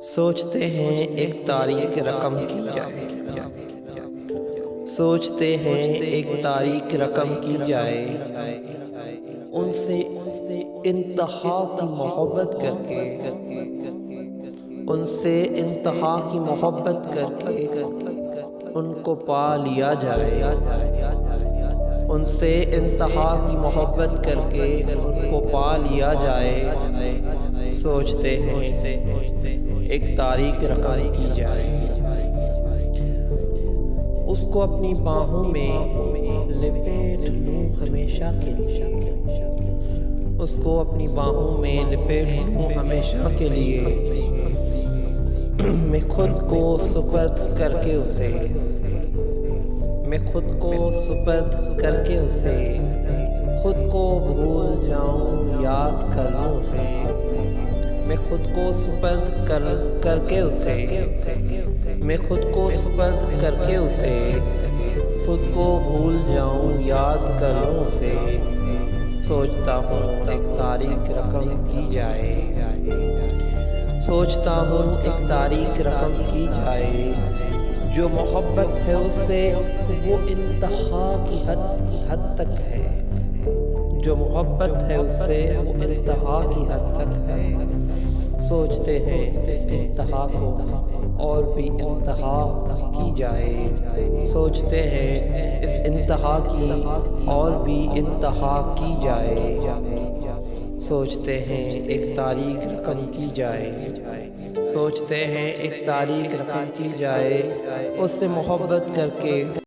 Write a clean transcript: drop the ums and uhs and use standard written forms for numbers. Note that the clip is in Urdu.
سوچتے ہیں ایک تاریخ رقم کی جائے، سوچتے ہیں ایک تاریخ رقم کی جائے، ان سے انتہا کی محبت کر کے، ان سے انتہا کی محبت کر کے ان کو پا لیا جائے، ان سے انتہا کی محبت کر کے ان کو پا لیا جائے۔ سوچتے ہیں ایک تاریخ رقم کی جائے، اس کو اپنی باہوں میں لپیٹ لوں ہمیشہ کے لیے، اس کو اپنی باہوں میں لپیٹ لوں ہمیشہ کے لیے، میں خود کو سپرد کر کے اسے، میں خود کو سپرد کر کے اسے، خود کو بھول جاؤں یاد کر لوں اسے، میں خود کو سپرد کر کے اسے، میں خود کو سپرد کر کے اسے، خود کو بھول جاؤں یاد کر لوں اسے۔ سوچتا ہوں ایک تاریخ رقم کی جائے، سوچتا ہوں ایک تاریخ رقم کی جائے، جو محبت ہے اس سے وہ انتہا کی حد تک ہے، جو محبت ہے اس سے وہ انتہا کی حد تک ہے۔ سوچتے ہیں اس انتہا کو اور بھی انتہا کی جائے، سوچتے ہیں اس انتہا کی اور بھی انتہا کی جائے، سوچتے ہیں ایک تاریخ رقم کی جائے، سوچتے ہیں ایک تاریخ رقم کی جائے، اس سے محبت کر کے